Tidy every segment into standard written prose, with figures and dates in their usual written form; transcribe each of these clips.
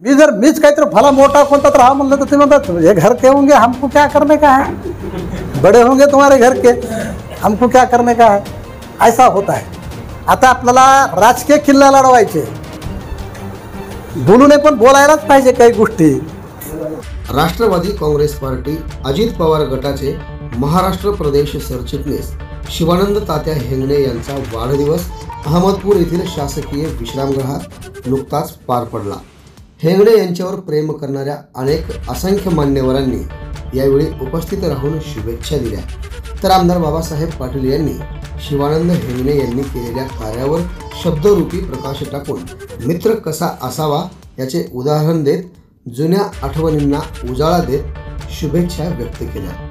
मीच काहीतरी भला मोटा कोणता तर हा म्हणलं तर ते म्हणतात ये घर के होंगे हमको क्या करने का है, बड़े होंगे तुम्हारे घर के हमको क्या करने का है, ऐसा होता है। आता आपल्याला राजकीय किल्ला लढवायचे, बोलू नये पण बोलायलाच पाहिजे काही गोष्टी। राष्ट्रवादी काँग्रेस पार्टी अजित पवार गटाचे महाराष्ट्र प्रदेश सरचिटणीस शिवानंद तात्या हेंगणे यांचा वाढदिवस अहमदपूर येथील शासकीय विश्रामगृहात नुकताच पार पडला। हेंगणे यांच्यावर प्रेम करणाऱ्या अनेक असंख्य मान्यवरांनी यावेळी उपस्थित राहून शुभेच्छा दिल्या। तर आमदार बाबासाहेब पाटील यांनी शिवानंद हेंगणे यांनी केलेल्या कार्यावर शब्दरूपी प्रकाश टाकून मित्र कसा असावा याचे उदाहरण देत जुन्या आठवणींना उजाळा देत शुभेच्छा व्यक्त केल्या।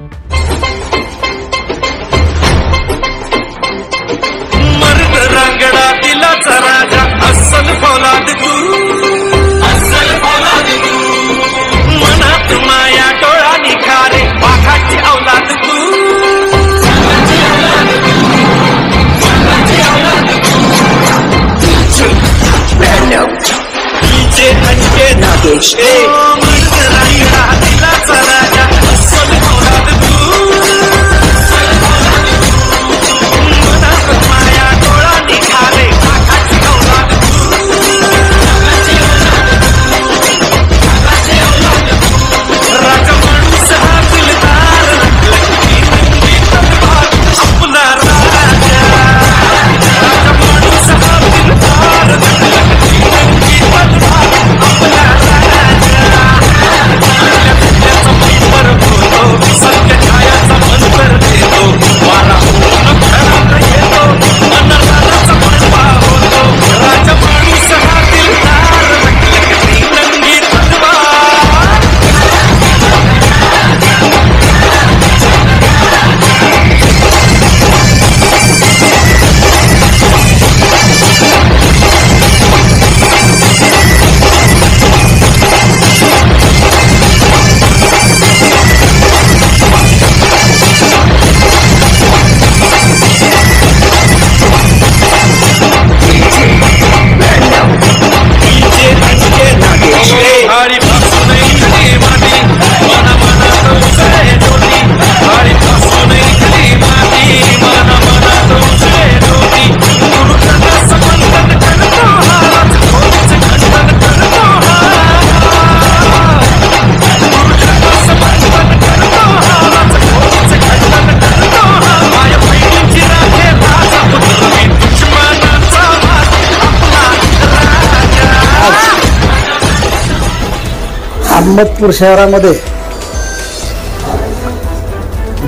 अहमदपूर शहरामध्ये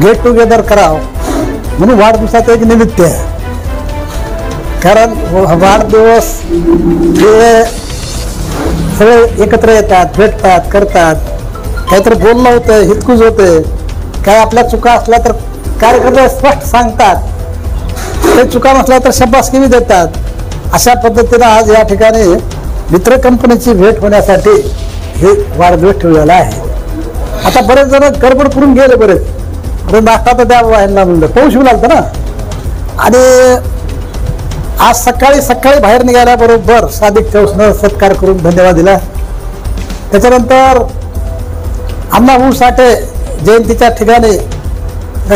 गेट टुगेदर करावं म्हणून वाढदिवसाचं एक निमित्त आहे। कारण वाढदिवस हे सगळे एकत्र येतात, भेटतात, करतात, काहीतरी बोलणं होतं, हितकुज होते, काय आपल्या चुका असल्या तर कार्यकर्ते स्पष्ट सांगतात, काही चुका नसल्या तर शाबासकी देतात। अशा पद्धतीनं आज या ठिकाणी मित्र कंपनीची भेट होण्यासाठी हे वाढदिवस ठेवलेला आहे। आता बरेच जण गडबड करून गेले, बरेच नाश्ता तर द्या यांना म्हणलं, पाऊस येऊ लागतं ना। आणि आज सकाळी बाहेर निघाल्याबरोबर सादिक चौसनं सत्कार करून धन्यवाद दिला। त्याच्यानंतर अण्णाभाऊ साठे जयंतीच्या ठिकाणी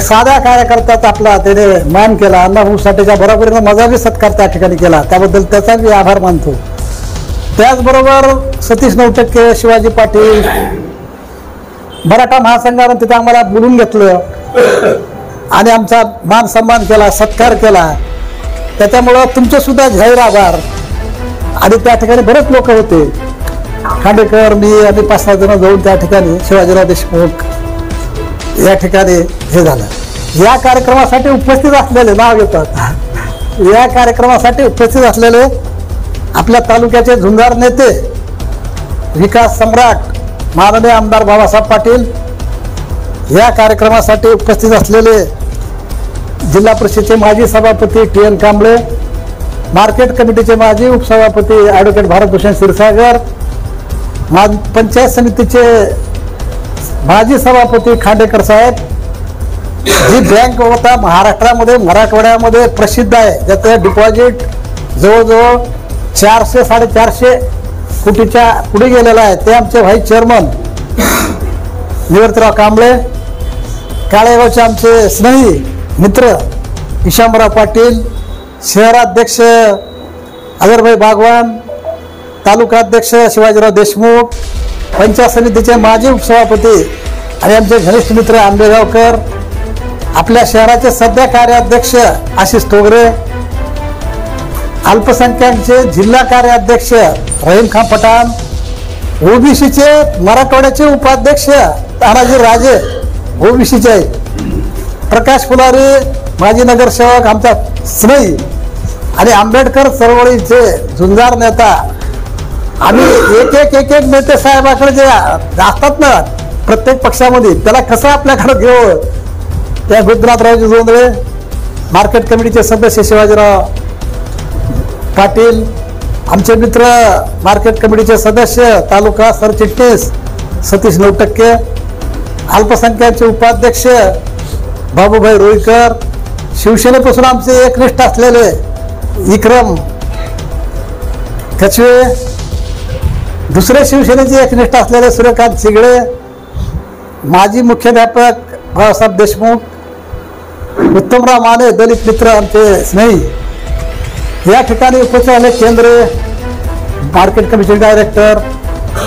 साध्या कार्यकर्त्याचा आपला त्याने मान केला। अण्णाभाऊ साठेच्या बरोबरीनं माझा बी सत्कार त्या ठिकाणी केला, त्याबद्दल त्याचा मी आभार मानतो। त्याचबरोबर सतीश नवटक्के, शिवाजी पाटील, मराठा महासंघानं तिथे आम्हाला बोलून घेतलं आणि आमचा मान सन्मान केला, सत्कार केला, त्याच्यामुळं तुमचे सुद्धा जाहीर आभार। आणि त्या ठिकाणी बरेच लोक होते, खांडेकर, मी आणि 5-6 जण जाऊन त्या ठिकाणी शिवाजीराव देशमुख या ठिकाणी हे झालं। या कार्यक्रमासाठी उपस्थित असलेले नाव घेतात, या कार्यक्रमासाठी उपस्थित असलेले आपल्या तालुक्याचे झुंजार नेते, विकास सम्राट माननीय आमदार बाबासाहेब पाटील, या कार्यक्रमासाठी उपस्थित असलेले जिल्हा परिषदेचे माजी सभापती TN कांबळे, मार्केट कमिटीचे माजी उपसभापती ॲडव्होकेट भारतभूषण क्षीरसागर, पंचायत समितीचे माजी सभापती खांडेकर साहेब, जी बँक होता महाराष्ट्रामध्ये मराठवाड्यामध्ये प्रसिद्ध आहे, ज्याचं डिपॉझिट जवळजवळ 400-450 कुटीच्या पुढे गेलेला आहे ते आमचे व्हाईस चेअरमन निवर्तराव कांबळे, काळेगावचे आमचे स्नेही मित्र ईशामराव पाटील, शहराध्यक्ष अजरभाई बागवान, तालुकाध्यक्ष शिवाजीराव देशमुख, पंचायत समितीचे माजी उपसभापती आणि आमचे घनिष्ठ मित्र आंबेगावकर, आपल्या शहराचे सध्या कार्याध्यक्ष आशिष तोगरे, अल्पसंख्याकचे जिल्हा कार्याध्यक्ष रहीम खान पठाण, ओबीसीचे मराठवाड्याचे उपाध्यक्ष तानाजी राजे ओबीसीचे आहेत, प्रकाश फुलारी माजी नगरसेवक आमचा स्नेही आणि आंबेडकर चळवळीचे झुंजार नेता. आम्ही एक एक नेते साहेबाकडे जे असतात ना प्रत्येक पक्षामध्ये त्याला कसं आपल्याकडे घेऊ, त्या गुजरातरावजी जोंधळे, मार्केट कमिटीचे सदस्य शिवाजीराव पाटील, आमचे मित्र मार्केट कमिटीचे सदस्य तालुका सरचिटणीस सतीश नवटक्के, अल्पसंख्याकचे उपाध्यक्ष बाबूभाई रोईकर, शिवसेनेपासून आमचे एकनिष्ठ असलेले विक्रम कचवे, दुसरे शिवसेनेचे एकनिष्ठ असलेले सूर्यकांत चिगळे, माजी मुख्याध्यापक बाळासाहेब देशमुख, उत्तमराव माने दलित मित्र आमचे स्नेही, या ठिकाणी उपस्थित झाले केंद्रे market committee director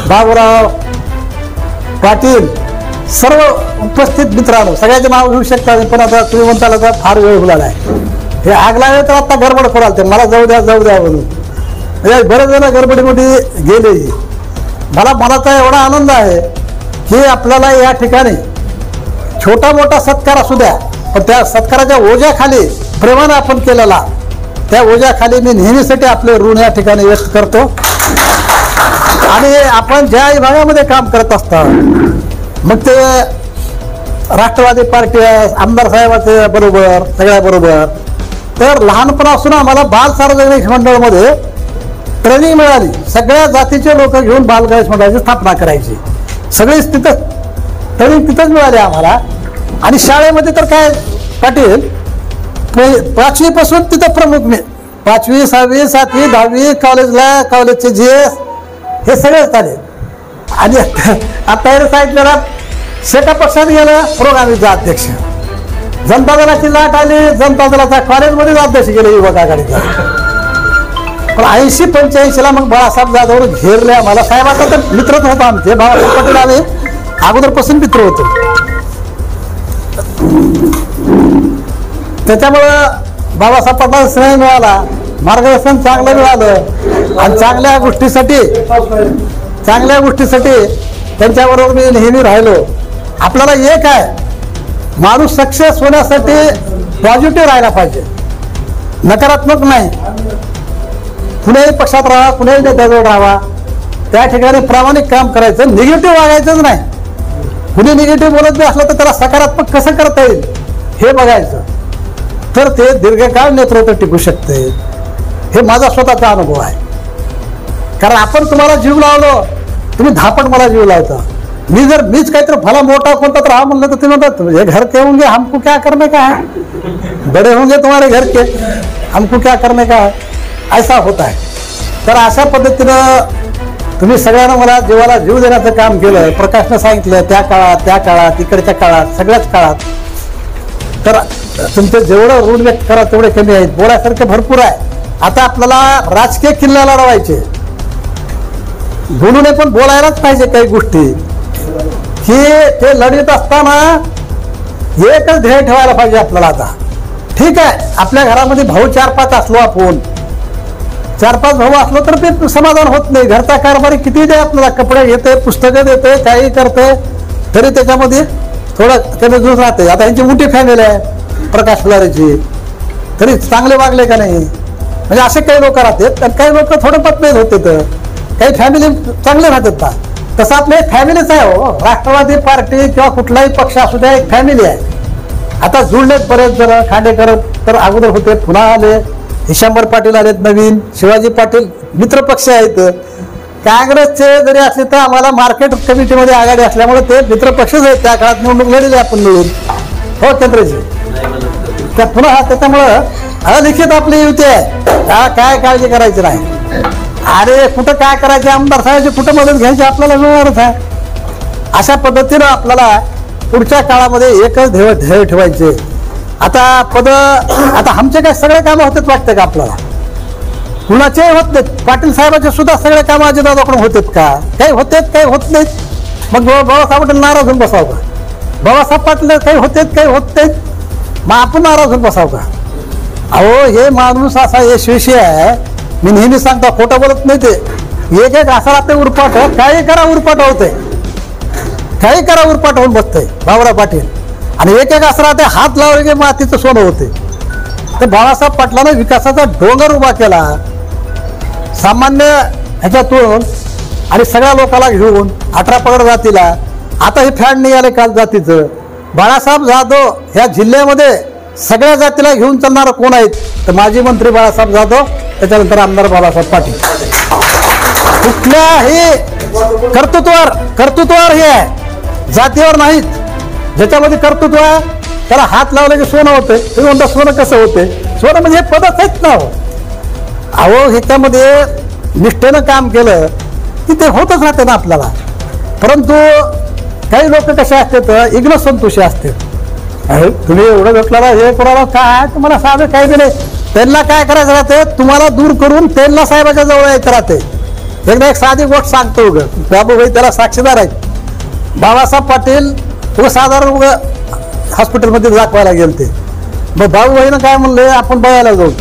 Baburao Patil, सर्व उपस्थित मित्रांनो सगळ्याचे नाव घेऊ शकता पण आता तुम्ही म्हणताल आता फार वेळ होणार आहे, हे आग लागले तर आता गडबड कराल ते मला जाऊ द्या म्हणून बरेच जण गडबडीमध्ये गेले. मला मनाचा एवढा आनंद आहे की आपल्याला या ठिकाणी छोटा मोठा सत्कार असू द्या पण त्या सत्काराच्या ओझ्याखाली प्रेमाने आपण केलेला त्या ओझ्याखाली मी नेहमीसाठी आपले ऋण या ठिकाणी व्यक्त करतो. आणि आपण ज्या विभागामध्ये काम करत असतात मग ते राष्ट्रवादी पार्टी आमदार साहेबाचे बरोबर सगळ्या बरोबर, तर लहानपणापासून आम्हाला बाल सार्वजनिक मंडळामध्ये ट्रेनिंग मिळाली. सगळ्या जातीचे लोक घेऊन बाल गणेश मंडळाची स्थापना करायची, सगळीच तिथं ट्रेनिंग तिथंच मिळाली आम्हाला. आणि शाळेमध्ये तर काय पाटील 5वी पासून तिथं प्रमुख मी 5वी 6वी 7वी 10वी कॉलेजचे GS हे सगळे झाले. आणि आता हे सांगितलेला शेका पक्षात गेलं प्रोग्रामीचा अध्यक्ष, जनता दलाची लाट आली, जनता दलाचा कॉलेजमध्येच अध्यक्ष गेले युवक आघाडीचा. पण 80-85ला मग बाळासाहेब जाधव घेरले आम्हाला. साहेबाचा तर मित्रच होता आमचे, बाळासाहेब पाटील आम्ही अगोदरपासून मित्र होतो. त्याच्यामुळं बाबासाहेब पाटलांचा स्नेह मिळाला, मार्गदर्शन चांगलं मिळालं आणि चांगल्या गोष्टीसाठी त्यांच्याबरोबर मी नेहमी राहिलो. आपल्याला एक आहे माणूस सक्सेस होण्यासाठी पॉझिटिव्ह राहायला पाहिजे, नकारात्मक नाही. कुणाही पक्षात राहा, कुणाही नेत्याजवळ राहावा, त्या ठिकाणी प्रामाणिक काम करायचं, निगेटिव्ह वागायचंच नाही. कुणी निगेटिव्ह बोलत बी असलं तर त्याला सकारात्मक कसं करता येईल हे बघायचं, तर ते दीर्घकाळ नेतृत्व टिकू शकते. हे माझा स्वतःचा अनुभव आहे. कारण आपण तुम्हाला जीव लावलो, तुम्ही धापट मला जीव लावता. मीच काहीतरी भला मोठा कोणता तर हा म्हणलं तर तुम्ही म्हणतात हे घर के होंगे हमको क्या करने का है, बड़े होंगे तुम्हारे घर के हमको क्या करने का है, ऐसा होता है. तर अशा पद्धतीनं तुम्ही सगळ्यांना मला जीवाला जीव देण्याचं काम केलं. प्रकाशनं सांगितलं त्या काळात इकडच्या काळात सगळ्याच काळात. तर तुमचं जेवढं ऋण व्यक्त करा तेवढे कमी आहेत, बोलायसारखे भरपूर आहे. आता आपल्याला राजकीय किल्ला लढवायचे, बोलून पण बोलायलाच पाहिजे काही गोष्टी, की ते लढीत असताना एकच ध्येय ठेवायला पाहिजे आपल्याला. आता ठीक आहे आपल्या घरामध्ये भाऊ 4-5 असलो, आपण 4-5 भाऊ असलो तर ते समाधान होत नाही. घरचा कारभारी किती दे आपल्याला, कपडे घेते, पुस्तकं देते, काही करते, तरी त्याच्यामध्ये थोडं कमी जुस राहते. आता यांची मोठी फॅमिली आहे प्रकाश फुलारीची, तरी चांगले वागले का नाही, म्हणजे असे काही लोक राहतात. आणि काही लोक थोडं मतभेद होते, तर काही फॅमिली चांगले राहतात का. तसं आपल्या एक फॅमिलीच आहे हो, राष्ट्रवादी पार्टी किंवा कुठलाही पक्ष असू द्या एक फॅमिली आहे. आता जुळलेत बरेच जण, खांडेकर तर अगोदर होते, पुन्हा आले, ईशांबर पाटील आलेत नवीन, शिवाजी पाटील मित्र पक्ष आहेत. काँग्रेसचे जरी असले तर आम्हाला मार्केट कमिटीमध्ये आघाडी असल्यामुळे ते मित्र पक्षच आहेत. त्या काळात निवडणूक लढली आपण मिळून हो केंद्राची, त्या पुन्हा त्याच्यामुळं अलिखित आपली युती आहे, काय काळजी करायची नाही. अरे कुठं काय करायचे आमदार साहेबांची कुठं मदत घ्यायची आपल्याला मिळणारच आहे. अशा पद्धतीनं आपल्याला पुढच्या काळामध्ये एकच ध्येय ठेवायचे. आता आता आमचे काय सगळे कामं होतात वाटतं का आपल्याला? कुणाचे होत नाहीत. पाटील साहेबांचे सुद्धा सगळे कामं अजितदादाकडून होतात का? काही होतात काही होत नाहीत. मग बाबासाहेब पाटील नाराज होऊन बसाव का? बाबासाहेब पाटील काही होतात काही होत नाहीत, मग आपण नाराज होऊन बसाव का? अहो हे माणूस असा यशस्वी आहे, मी नेहमी सांगतो, खोटं बोलत नाही ते. एक असं राहते उरपाट, काही करा उरपाट होते, काही करा उरपाट होऊन बसतंय बाबुराव पाटील. आणि एक असं राहते हात लावले की मातीचं सोनं होते. तर बाळासाहेब पाटलानं विकासाचा डोंगर उभा केला सामान्य ह्याच्यातून आणि सगळ्या लोकांना घेऊन 18 पगड जातीला. आता हे फॅड निघाले काल जातीचं. बाळासाहेब जाधव ह्या जिल्ह्यामध्ये सगळ्या जातीला घेऊन चालणारं कोण आहेत तर माजी मंत्री बाळासाहेब जाधव, त्याच्यानंतर आमदार बाळासाहेब पाटील. कुठल्याही कर्तृत्वावर हे आहे, जातीवर नाहीत. ज्याच्यामध्ये कर्तृत्व आहे त्याला हात लावले की सोनं होते. तुम्ही म्हणता सोनं कसं होते? सोनं म्हणजे हे पदच आहेत ना. अहो ह्याच्यामध्ये निष्ठेनं काम केलं की ते होतच राहते ना आपल्याला. परंतु काही लोक कसे असतात, इग्न संतोषी असतात. तुम्ही एवढं घेतलेला हे कोणाला काय तुम्हाला साधं काही नाही. त्यांना काय करायचं राहते, तुम्हाला दूर करून त्यांना साहेबाच्या जवळ यायचं राहते. एकदा एक साधी गोष्ट सांगतो. उगं बाबूभाई त्याला साक्षीदार आहेत. बाबासाहेब पाटील उगं साधारण उगं हॉस्पिटलमध्ये दाखवायला गेलते. मग बाबूभाईनं काय म्हणले, आपण बघायला जाऊ.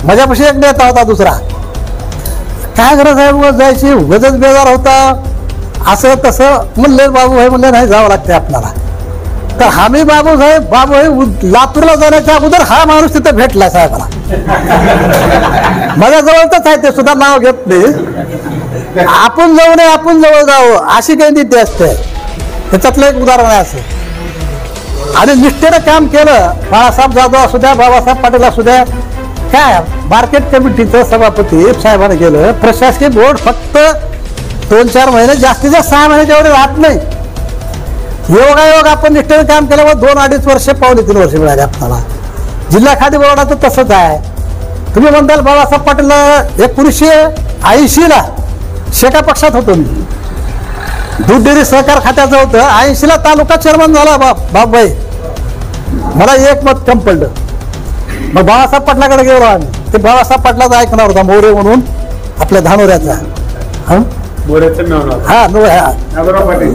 माझ्यापाशी एक नेता होता दुसरा, काय गरज आहे उगं जायची, उगच बेजार होता, असं तसं म्हणले. बाबूभाई म्हणले नाही जावं लागते आपल्याला. तर आम्ही बाबूभाई लातूरला जाण्याच्या अगोदर हा माणूस तिथं भेटला साहेबाला. माझ्या जवळच आहे, ते सुद्धा नाव घेत नाही. आपण जाऊ नये आपण जवळ जावं अशी काही नीती असते. त्याच्यातलं एक उदाहरण आहे असं. आणि निष्ठेनं काम केलं. बाळासाहेब जाधव असू द्या, बाबासाहेब पाटील असू द्या, काय मार्केट कमिटीचं सभापती साहेबांनी केलं. प्रशासकीय बोर्ड फक्त 2-4 महिने, जास्तीत जास्त 6 महिने जेवढे राहत नाही. योगायोग आपण निष्ठेनं काम केल्यावर 2-2.5 वर्ष, 2.5-3 वर्ष मिळाले आपल्याला. जिल्हा खादी बोर्डाचं तसंच आहे. तुम्ही म्हणताल बाबासाहेब पाटील 1980ला शेका पक्षात होतो मी, दूध डेअरी सहकार खात्याचं होतं. 80ला तालुका चेअरमन झाला बाबूभाई. मला एक मत कम पडलं. मग बाळासाहेब पाटलाकडे गेलो आम्ही. ते बाळासाहेब पाटलाचा ऐकणार होता, मोरे म्हणून आपल्या धानोऱ्याचा.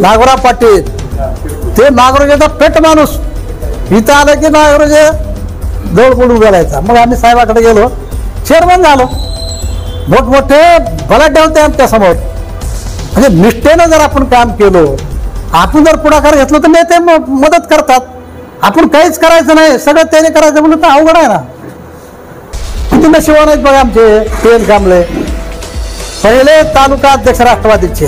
नागोराव पाटील ते नागरोजेचा पेट माणूस. इथं आलं की नागरोजे जवळ पडून बोलायचा. मग आम्ही साहेबाकडे गेलो, चेअरमन झालो. मोठमोठे बलाढ्य होते आमच्या समोर. म्हणजे निष्ठेनं जर आपण काम केलो, आपण जर पुढाकार घेतलो तर नेते मदत करतात. आपण काहीच करायचं नाही, सगळं त्याने करायचं म्हणून तर अवघड आहे ना. किती नशिबान आहेत बघा आमचे पेन कांबळे, पहिले तालुका अध्यक्ष राष्ट्रवादीचे,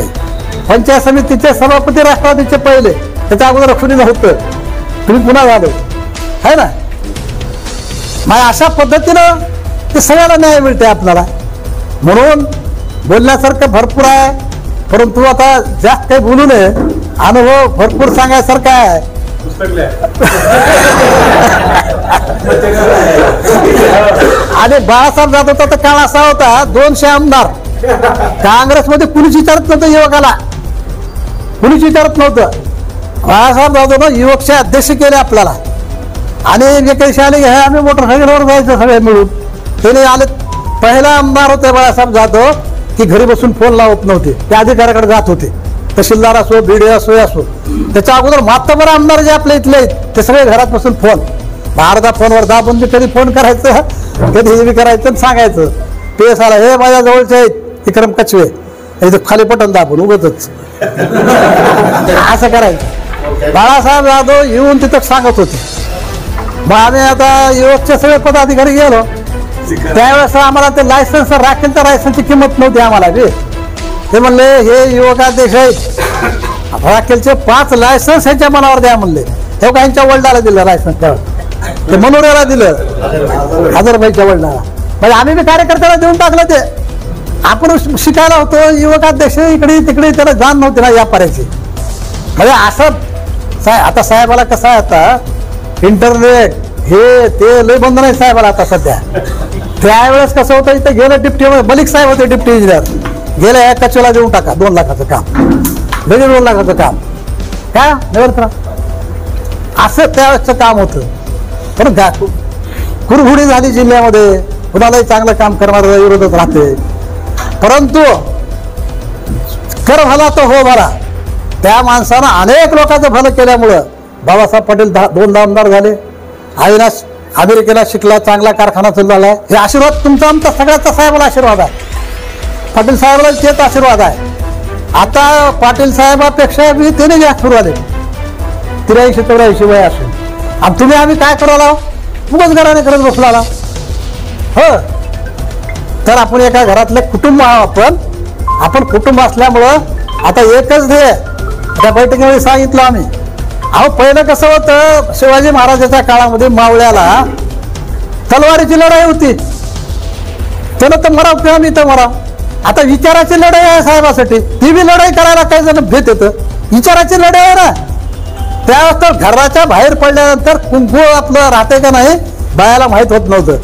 पंचायत समितीचे सभापती राष्ट्रवादीचे पहिले. त्याच्या अगोदर कुणी नव्हतं, तुम्ही पुन्हा झालो आहे ना. मग अशा पद्धतीनं ते सगळ्याला न्याय मिळते आपल्याला. म्हणून बोलण्यासारखं भरपूर आहे, परंतु आता जास्त काही बोलू नये. अनुभव भरपूर सांगायसारखा आहे. आणि बाळासाहेब जाधवचा तर काळ असा होता, 200 आमदार. काँग्रेसमध्ये कुणीच विचारत नव्हतं युवकाला, कुणीच विचारत नव्हतं. बाळासाहेब जाधवनं युवकचे अध्यक्ष केले आपल्याला. आणि एकेदिवशी आले की आम्ही मोटरसायकलवर जायचं सगळे मिळून. त्याने आले, पहिला आमदार होते बाळासाहेब जाधव की घरी बसून फोन लावत नव्हते, ते अधिकाऱ्याकडे जात होते. तहसीलदार असो, बीडीओ असो. त्याच्या अगोदर मातबर आमदार जे आपल्या इथले ते सगळे घरात बसून फोन, अर्धा फोनवर दाबून कधी फोन करायचं, कधी हे करायचं आणि सांगायचं. पेस आला, हे माझ्या जवळचे आहेत विक्रम कचवे, इथं खाली बटन दाबून उगतच असं करायचं. बाळासाहेब जाधव येऊन तिथं सांगत होते. मग आम्ही आता युवकचे सगळे पदाधिकारी गेलो. त्यावेळेस आम्हाला ते लायसन्स, राखेलच्या लायसन्सची किंमत नव्हती आम्हाला. ते म्हणले हे युवकाध्यक्ष आहेत, राखेलचे 5 लायसन्स ह्यांच्या मनावर द्या म्हणले. हे ह्यांच्या वडिलाला दिलं लायसन्स, त्यावेळेस ते मनोऱ्याला दिलं, हजरबाईच्या वडिलाला. म्हणजे आम्ही बी कार्यकर्त्याला देऊन टाकलं. ते आपण शिकायला होतो, युवकाध्यक्ष इकडे तिकडे, त्याला जाण नव्हती ना व्यापाऱ्याची. म्हणजे असं आता साहेबाला कसं आहे, आता इंटरनेट हे ते लय बंधन आहे साहेबाला आता सध्या. त्यावेळेस कसं होतं, इथे गेलं डिप्टी मलिक साहेब होते डिप्टी इंजिनियर, गेल्या एका कचोला देऊन टाका 2 लाखाचं काम, लगेच 2 लाखाचं काम काय नगर असं त्यावेळेसचं काम होतं. पण कुरघुडी झाली जिल्ह्यामध्ये, कुणालाही चांगलं काम करणारं विरोधात राहते. परंतु कर भला तो हो भला, त्या माणसानं अनेक लोकांचं भलं केल्यामुळं बाबासाहेब पटेल 2 आमदार झाले. अविनाश अमेरिकेला शिकला, चांगला कारखाना चालू झालाय. हे आशीर्वाद तुमचा आमचा सगळ्याचा साहेबाला आशीर्वाद आहे, पाटील साहेबाला तेच आशीर्वाद आहे. आता पाटील साहेबापेक्षा मी त्याने जास्त सुरुवात आहे, 83-84 वय असून. आणि तुम्ही आम्ही काय करायला उगाच घराने करत बसला आला हो. तर आपण एका घरातले कुटुंब आहोत, आपण कुटुंब असल्यामुळं आता एकच ध्येय त्या बैठकीमध्ये सांगितलं आम्ही. अहो पहिलं कसं होतं, शिवाजी महाराजांच्या काळामध्ये मावळ्याला तलवारीची लढाई होती, त्यानं तर मराव किंवा मी तर मराव. आता विचाराची लढाई आहे साहेबासाठी, ती बी लढाई करायला काही जण भेट येतं. विचाराची लढाई आहे ना, त्यावेळेस तर घराच्या बाहेर पडल्यानंतर कुंकू आपलं राहते का नाही बायाला माहीत होत नव्हतं.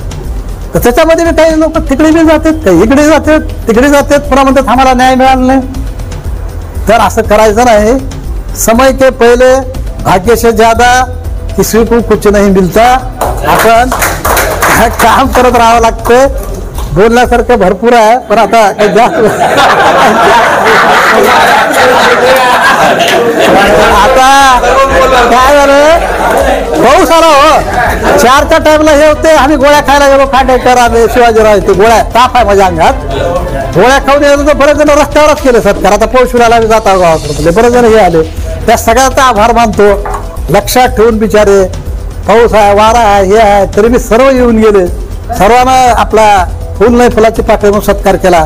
तर त्याच्यामध्ये बी काही लोक तिकडे बी जातात, काही इकडे जातात, तिकडे जातात, पुन्हा म्हणतात आम्हाला न्याय मिळाला नाही. तर असं करायचं नाही. समय के पहिले भाग्य से ज्यादा किसी को कुछ नहीं मिलता. आपण काम करत राहावं लागतं. बोलण्यासारखं भरपूर आहे, पण आता काही जास्त आता काय झालं, पाऊस आला हो, 4च्या टाइमला हे होते. आम्ही गोळ्या खायला गेलो, खांडेकर आम्ही शिवाजीराव ते गोळ्या, ताप आहे माझ्या अंगात, गोळ्या खाऊन येतो तर बरेच जण रस्त्यावरच केले सत्कार. आता पाऊस फिरायला आम्ही जाता गावाकडे, बरेच जण हे आले, त्या सगळ्याचा आभार मानतो. लक्षात ठेवून बिचारे, पाऊस आहे, वारा आहे, हे आहे, तरी मी सर्व येऊन गेले. सर्वांना आपला फुल नाही फुलाची पाकळी म्हणून सत्कार केला.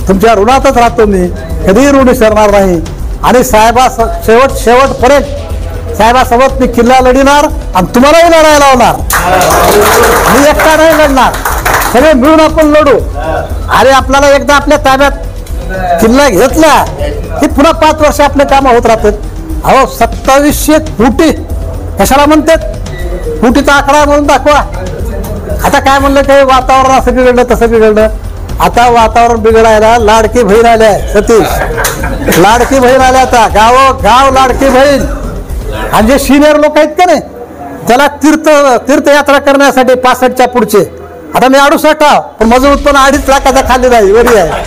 तुमच्या ऋणातच राहतो मी, कधीही ऋण विसरणार नाही. आणि साहेबा शेवटपर्यंत साहेबासोबत मी किल्ला लढणार आणि तुम्हालाही लढायला लावणार. मी एकटा नाही लढणार, सगळे मिळून आपण लढू. आणि आपल्याला एकदा आपल्या ताब्यात किल्ला घेतला की पुन्हा 5 वर्ष आपले कामं होत राहतात. अहो 2700 कोटी कशाला म्हणतात, कोटीचा आकडा म्हणून दाखवा. आता काय म्हणलं, काही वातावरण असं बिघडलं तसं बिघडलं. आता वातावरण बिघडायला लाडकी बहीण आल्या, सतीश लाडकी बहीण आल्या. आता गाव लाडकी बहीण. आणि जे सिनियर लोक आहेत का नाही, त्याला तीर्थयात्रा करण्यासाठी 65च्या पुढचे. आता मी 68, पण माझं उत्पन्न 2.5 लाखाच्या खाली नाही, वरी आहे,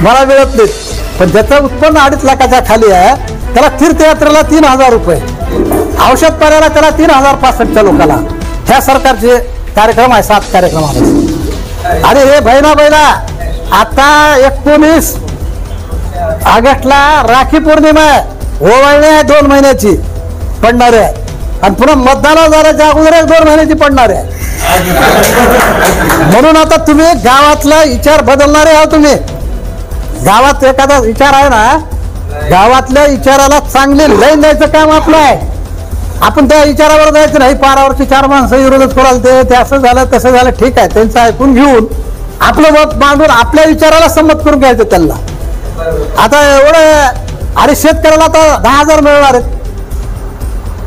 मला मिळत नाही. पण ज्याचं उत्पन्न 2.5 लाखाच्या खाली आहे त्याला तीर्थयात्रेला 3000 रुपये, औषध पाण्याला त्याला 3000 65च्या लोकांना. ह्या सरकारचे कार्यक्रम आहे, 7 कार्यक्रम आहे. आणि हे बहिणा आता 19 ऑगस्टला राखी पौर्णिमा आहे, ओवाळणी आहे 2 महिन्याची पडणार आहे. आणि पुन्हा मतदान झाल्याच्या अगोदर 2 महिन्याची पडणार आहे. म्हणून आता तुम्ही गावातला विचार बदलणारे आहात. तुम्ही गावात एखादा विचार आहे ना, गावातल्या विचाराला चांगली लाईन द्यायचं काम आपलं आहे. आपण त्या विचारावर जायचं नाही. पारावरची 4 माणसं विरोधच कराल, ते असं झालं तसं झालं, ठीक आहे, त्यांचं ऐकून घेऊन आपलं मत मांडून आपल्या विचाराला संमत करून घ्यायचं त्यांना. आता एवढं, अरे शेतकऱ्याला आता 10,000 मिळणार आहेत,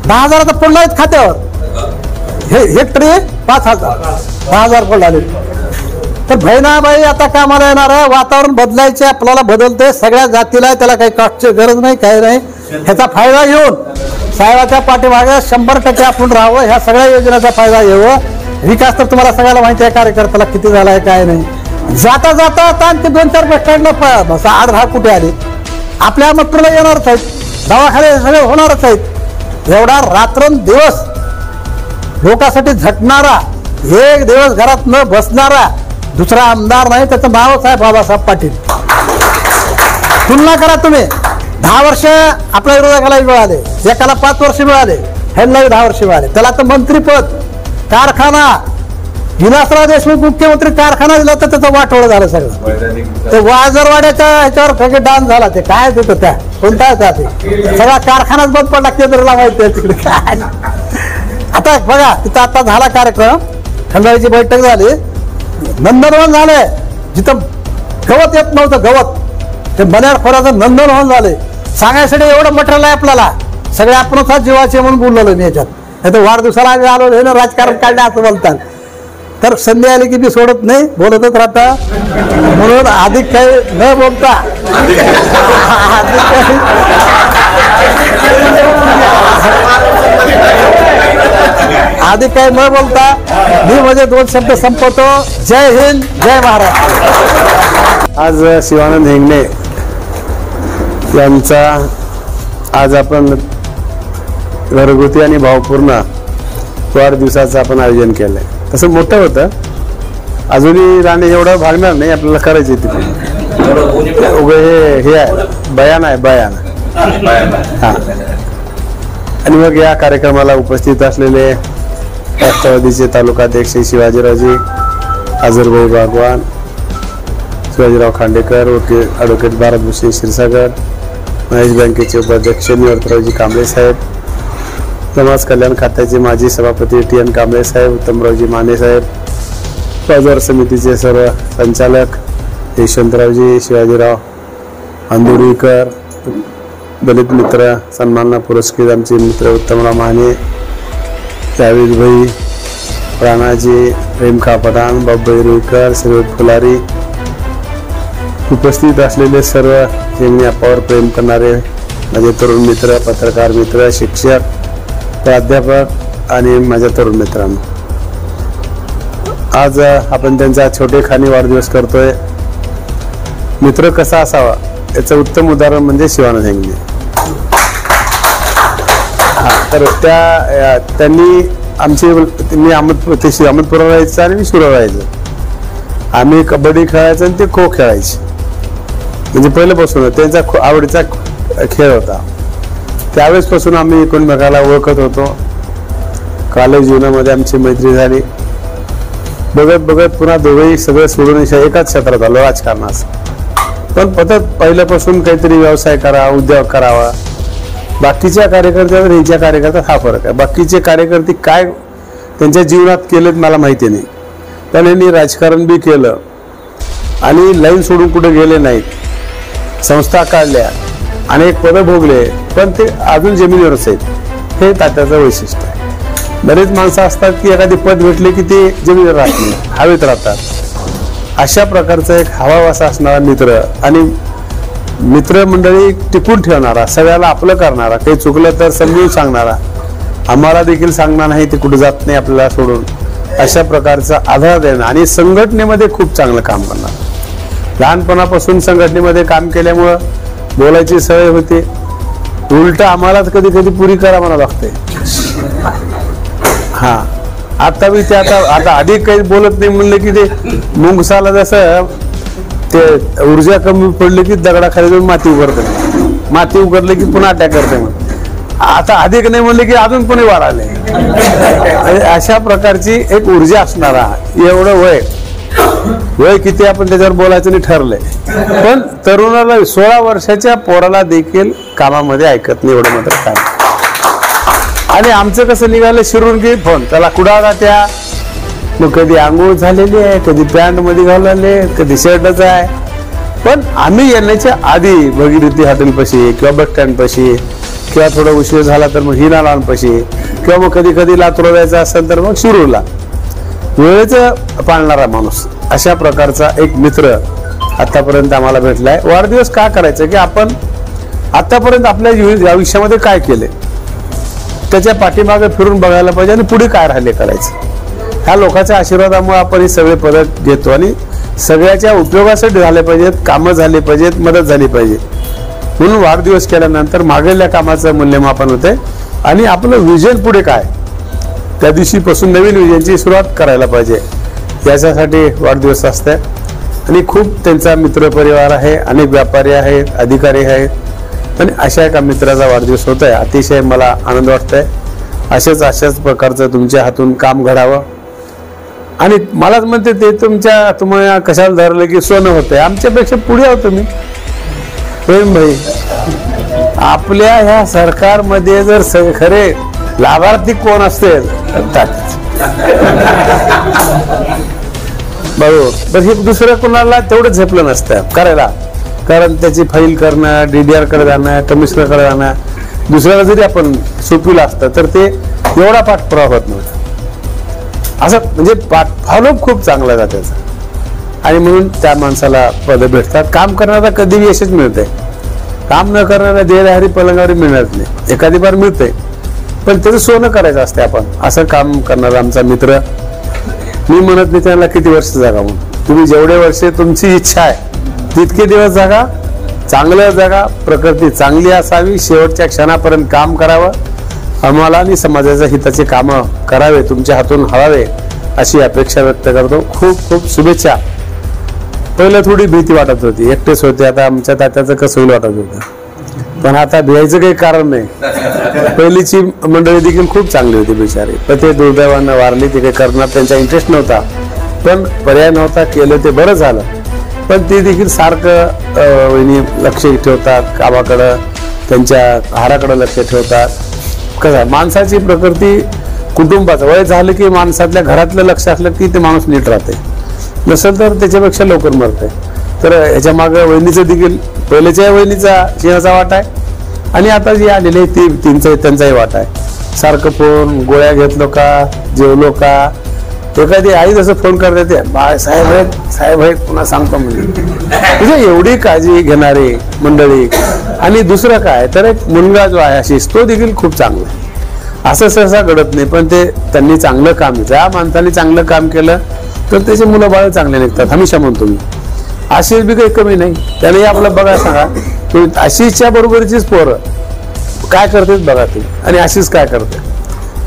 10,000 आता पडला आहेत खात्यावर, हे हेक्टरी 5,000 पडले. तर बहिणाबाई आता कामाला येणार आहे. वातावरण बदलायचे, आपल्याला बदलते, सगळ्या जातीला, त्याला काही कॉस्टची गरज नाही, काही नाही. ह्याचा फायदा घेऊन साहेबाच्या पाठीमागे 100% आपण राहावं. ह्या सगळ्या योजनेचा फायदा घ्यावं. विकास तर तुम्हाला सगळ्याला माहिती आहे, कार्यकर्त्याला किती झाला आहे काय नाही. जाता जाता आता आणखी 2-4 बस स्टँडला 8-10 कुठे आले, आपल्या मथुरला येणारच आहेत, दवाखाने सगळे होणारच आहेत. एवढा रात्रंदिवस लोकांसाठी झटणारा, एक दिवस घरात न बसणारा दुसरा आमदार नाही, त्याचं नावच आहे बाबासाहेब पाटील. तुलना करा तुम्ही, 10 वर्ष आपल्या विरोधकाला मिळाले, एकाला 5 वर्ष मिळाले, ह्यांनाही 10 वर्ष मिळाले. त्याला तर मंत्रीपद, कारखाना, विलासराव देशमुख मुख्यमंत्री, कारखाना दिला तर त्याचं वाटोळं झालं सगळं. ते वाजरवाड्याच्या ह्याच्यावर सगळे डान्स झाला, ते काय देतं त्या कोणता ते सगळा कारखानाच बंद पडला, केंद्राला माहिती आहे तिकडे काय. आता बघा तिथं आता झाला कार्यक्रम, खंडाळीची बैठक झाली, नंदनवन झालंय, जिथं गवत येत नव्हतं गवत, ते मल्याळ खोऱ्याचं नंदनवन झालंय. सांगायसाठी एवढं मटेरियल आहे आपल्याला, सगळे आपणच जीवाचे म्हणून बोललो मी याच्यात. नाही तर वाढदिवसाला आम्ही आलो हे ना राजकारण काढलं असं बोलतात. तर संधी आली की मी सोडत नाही, बोलतच राहता. म्हणून अधिक काही न बोलता अधिक काही न बोलता मी माझे 2 शब्द संपवतो. जय हिंद, जय महाराष्ट्र. आज शिवानंद हेंगणे यांचा आज आपण घरगुती आणि भावपूर्ण वाढदिवसाचं आपण आयोजन केलंय. तसं मोठं होतं, अजूनही राणे एवढं भागणार नाही, आपल्याला करायचे तिथे हे आहे बयान आहे बयान. हा, आणि मग या कार्यक्रमाला उपस्थित असलेले राष्ट्रवादीचे तालुकाध्यक्ष शिवाजीरावजी, आझरभाई बागवान, शिवाजीराव खांडेकर, वकील ॲडव्होकेट भारतभूषण क्षीरसागर, महेश बँकेचे उपाध्यक्ष निवर्तरावजी कांबळे साहेब, समाज कल्याण खात्याचे माजी सभापती TN कांबळे साहेब, उत्तमरावजी माने साहेब, बाजार समितीचे सर्व संचालक यशवंतरावजी, शिवाजीराव अंदुरीकर, दलित मित्र सन्मानना पुरस्कृत आमचे मित्र उत्तमराव माने, जावेदभाई, राणाजी, रेमखा पठाण, बाबूभाई रुईकर, श्रीवत फुलारी, उपस्थित असलेले सर्व हेंगणे अप्पावर प्रेम करणारे माझे तरुण मित्र, पत्रकार मित्र, शिक्षक, प्राध्यापक आणि माझ्या तरुण मित्रांनो, आज आपण त्यांचा छोटेखानी वाढदिवस करतोय. मित्र कसा असावा याचं उत्तम उदाहरण म्हणजे शिवानंद हेंगणे. तर त्यांनी मी अहमदपूरला राहायचं आणि मी शिरोळ राहायचं. आम्ही कबड्डी खेळायचं आणि ते खो खेळायचे. म्हणजे पहिल्यापासून त्यांचा आवडीचा खेळ होता. त्यावेळेसपासून आम्ही एकमेकाला ओळखत होतो. कॉलेज जीवनामध्ये आमची मैत्री झाली. बघत बघत पुन्हा दोघेही सगळं सोडून एकाच क्षेत्रात आलो, राजकारणास. पण पहिल्यापासून काहीतरी व्यवसाय करा, उद्योग करावा. बाकीच्या कार्यकर्त्यावर ह्याच्या कार्यकर्त्यात हा फरक आहे. बाकीचे कार्यकर्ते काय त्यांच्या जीवनात केलेत मला माहिती नाही, पण यांनी राजकारण बी केलं आणि लाईन सोडून कुठे गेले नाहीत. संस्था काढल्या, अनेक पदं भोगले, पण ते अजून जमिनीवरच आहेत. हे तात्याचं वैशिष्ट्य आहे. बरेच माणसं असतात की एखादी पद भेटले की ते जमिनीवर राहत नाही, हवेत राहतात. अशा प्रकारचा एक हवावासा असणारा मित्र आणि मित्रमंडळी टिकून ठेवणारा, सगळ्याला आपलं करणारा, काही चुकलं तर समजून सांगणारा, आम्हाला देखील सांगणार नाही, ते कुठे जात नाही आपल्याला सोडून, अशा प्रकारचा आधार देणं आणि संघटनेमध्ये खूप चांगलं काम करणार. लहानपणापासून संघटनेमध्ये काम केल्यामुळं बोलायची सवय होती. उलट आम्हालाच कधी कधी पुरी करा म्हणा लागते. हा, आता मी ते आता अधिक काही बोलत नाही म्हणलं की ते मुंगसाला जसं ते ऊर्जा कमी पडली की दगडाखाली जाऊन माती उघडते, माती उघडले की पुन्हा अटॅक करते. मग आता अधिक नाही म्हणले की अजून कोणी वाढाले. अशा प्रकारची एक ऊर्जा असणारा, एवढं वय किती आपण त्याच्यावर बोलायचं नाही ठरलंय. पण तरुणाला 16 वर्षाच्या पोराला देखील कामामध्ये ऐकत नाही, एवढं मात्र काय. आणि आमचं कसं निघालं शिरून की फोन त्याला कुडा जात्या. मग कधी आंघोळ झालेली आहे, कधी पॅन्ट मध्ये घालले, कधी शर्टच आहे. पण आम्ही येण्याच्या आधी भगीरथी हॉटेल पाशी किंवा बस स्टँड पाशी किंवा थोडा उशीर झाला तर मग हिना लॉन पाशी किंवा मग कधी कधी लातूर जायचं असेल तर मग शिरूरला. वेळेचं पाळणारा माणूस, अशा प्रकारचा एक मित्र आतापर्यंत आम्हाला भेटलाय. वाढदिवस का करायचा की आपण आतापर्यंत आपल्या आयुष्यामध्ये काय केले त्याच्या पाठीमागे फिरून बघायला पाहिजे आणि पुढे काय राहिले करायचं. ह्या लोकांच्या आशीर्वादामुळे आपण हे सगळे पदक घेतो आणि सगळ्याच्या उपयोगासाठी झाले पाहिजेत, कामं झाली पाहिजेत, मदत झाली पाहिजे. म्हणून वाढदिवस केल्यानंतर मागेल्या कामाचं मूल्यमापन होते आणि आपलं विजन पुढे काय, त्या दिवशीपासून नवीन विजनची सुरुवात करायला पाहिजे. याच्यासाठी वाढदिवस असते. आणि खूप त्यांचा मित्रपरिवार आहे, अनेक व्यापारी आहेत, अधिकारी आहेत आणि अशा एका मित्राचा वाढदिवस होत आहे. अतिशय मला आनंद वाटतोय. अशाच प्रकारचं तुमच्या हातून काम घडावं. आणि मलाच म्हणते ते तुम्हाला कशाला धरलं की सोनं होतंय, आमच्यापेक्षा पुढे होतो मी. प्रेम भाई, आपल्या ह्या सरकारमध्ये जर खरे लाभार्थी कोण असतील बरोबर, तर हे दुसऱ्या कोणाला तेवढं झेपलं नसतं करायला. कारण त्याची फाईल करणं, DDR कडे जाणं, कमिशनरकडे जाणं, दुसऱ्याला जरी आपण सोपविलं असतं तर ते एवढा पाठपुरावा होत नव्हता. असं म्हणजे फॉलो खूप चांगला आहे त्याचा. आणि म्हणून त्या माणसाला पद भेटतात. काम करणारा कधी यशच मिळतंय, काम न करणारा देहधारी पलंगावर मिळत नाही. एखादी बार मिळतंय पण त्याचं सोनं करायचं असते. आपण असं काम करणारा आमचा मित्र. मी म्हणत नाही त्यांना किती वर्ष जागा म्हणून, तुम्ही जेवढे वर्ष तुमची इच्छा आहे तितके दिवस जागा, चांगलं जागा, प्रकृती चांगली असावी, शेवटच्या क्षणापर्यंत काम करावं, आम्हाला आणि समाजाच्या हिताचे कामं करावे, तुमच्या हातून हवावे अशी अपेक्षा व्यक्त करतो. खूप खूप शुभेच्छा. पहिलं थोडी भीती वाटत होती, एकटेच होते. आता आमच्या तात्याचं कसं होईल वाटत होतं, पण आता भियायचं काही कारण नाही. पहिलीची मंडळी देखील खूप चांगली होती बिचारी, पण ते दुर्दैवानं वारली. ते काही करणार त्यांचा इंटरेस्ट नव्हता, पण पर्याय नव्हता, केलं ते बरं झालं. पण ते देखील सारखं वहिनी लक्ष ठेवतात कामाकडं, त्यांच्या आहाराकडं लक्ष ठेवतात. कसं माणसाची प्रकृती, कुटुंबाचं वय झालं की माणसातल्या घरातलं लक्ष असलं की ते माणूस नीट राहते, नसेल तर त्याच्यापेक्षा लवकर मरते. तर ह्याच्या मागं वहिनीचं देखील पहिल्याच्या वहिनीचा सिंहाचा वाटा आहे आणि आता जी आलेली आहे त्यांचाही वाटा आहे. सारखं फोन, गोळ्या घेतलो का, जेवलो का, एखादी आई जसं फोन करते ते साहेब आहेत पुन्हा सांगतो म्हणजे एवढी काळजी घेणारी मंडळी. आणि दुसरं काय तर एक मुलगा जो आहे आशिष, तो देखील खूप चांगला आहे. असं सहसा घडत नाही, पण ते त्यांनी चांगलं काम, ज्या माणसाने चांगलं काम केलं तर त्याचे मुलं बाळ चांगले निघतात. हमेशा म्हणतो मी. आशिष बी काही कमी नाही, त्याने आपलं बघा सांगा, आशिषच्या बरोबरचीच पोरं काय करतात बघा ते, आणि आशिष काय करते.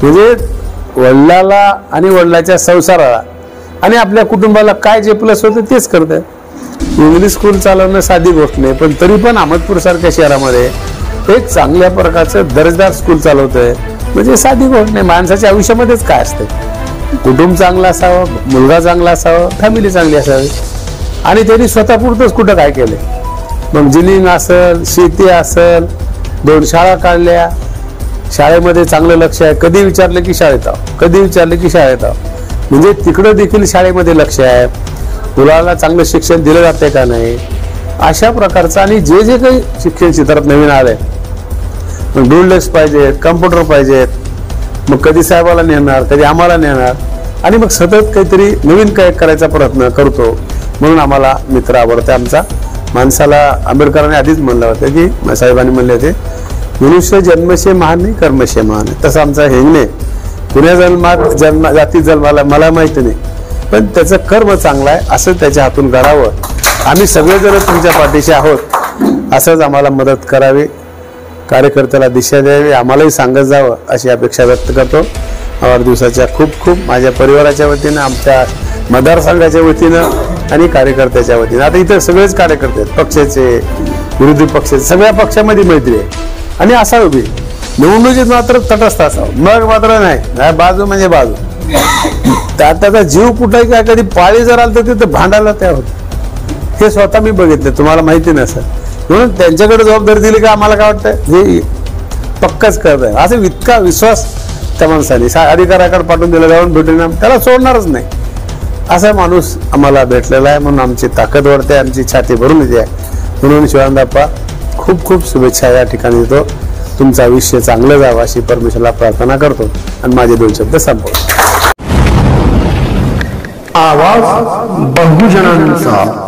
म्हणजे वडिलाला आणि वडिलाच्या संसाराला आणि आपल्या कुटुंबाला काय जे प्लस होतं तेच करतं. इंग्लिश स्कूल चालवणं साधी गोष्ट नाही, पण तरी पण अहमदपूर सारख्या शहरामध्ये एक चांगल्या प्रकारचं दर्जेदार स्कूल चालवतंय म्हणजे साधी गोष्ट नाही. माणसाच्या आयुष्यामध्येच काय असते, कुटुंब चांगलं असावं, मुलगा चांगला असावं, फॅमिली चांगली असावी. आणि त्यांनी स्वतःपुरतंच कुठं काय केलंय. मग जिनिंग असेल, शेती असेल, 2 शाळा काढल्या, शाळेमध्ये चांगलं लक्ष आहे. कधी विचारलं की शाळेत आहो, कधी विचारलं की शाळेत आहो, म्हणजे तिकडं देखील शाळेमध्ये लक्ष आहे. मुलाला चांगलं शिक्षण दिलं जाते का नाही, अशा प्रकारचं. आणि जे जे काही शिक्षण क्षेत्रात नवीन आलंय, मग डोलडेक्स पाहिजेत, कम्प्युटर पाहिजेत, मग कधी साहेबाला नेणार, कधी आम्हाला नेणार, आणि मग सतत काहीतरी नवीन काय करायचा प्रयत्न करतो. म्हणून आम्हाला मित्र आवडते आमचा. माणसाला आंबेडकरांनी आधीच म्हणलं होतं की, साहेबांनी म्हणले होते, मनुष्य जन्मशे महान नाही, कर्मशे महान. तसं आमचा हेंगणे पुण्या जाती जन्माला मला माहिती नाही, पण त्याचं कर्म चांगलं आहे, असं त्याच्या हातून घडावं. आम्ही सगळेजण तुमच्या पाठीशी आहोत, असंच आम्हाला मदत करावी, कार्यकर्त्याला दिशा द्यावी, आम्हालाही सांगत जावं अशी अपेक्षा व्यक्त करतो. वाढदिवसाच्या खूप खूप माझ्या परिवाराच्या वतीनं, आमच्या मतदारसंघाच्या वतीनं आणि कार्यकर्त्याच्या वतीनं. आता इथं सगळेच कार्यकर्ते आहेत, पक्षाचे, विरोधी पक्षाचे, सगळ्या पक्षामध्ये मैत्री आहे. आणि असावं बी, निवडणुकीत मात्र तटस्थ असावं, मग मात्र नाही बाजू म्हणजे बाजू. त्याचा जीव कुठे काय, कधी पाळी जर आलं तर तिथं भांडायला तयार होतं. हे स्वतः मी बघितलं, तुम्हाला माहिती नसेल. म्हणून त्यांच्याकडे जबाबदारी दिली का आम्हाला काय वाटतं, हे पक्कच करत आहे. असं इतका विश्वास त्या माणसाने अधिकाऱ्याकडे पाठवून दिला, जाऊन भेटून त्याला सोडणारच नाही असा माणूस आम्हाला भेटलेला आहे. म्हणून आमची ताकद वाढते, आमची छाती भरून येते. म्हणून शिवानंदाप्पा खूप खूप शुभेच्छा या ठिकाणी देतो. तुमचं आयुष्य चांगलं जावं अशी परमेश्वराला प्रार्थना करतो आणि माझे 2 शब्द संपवतो. आवाज बहुजनांचा.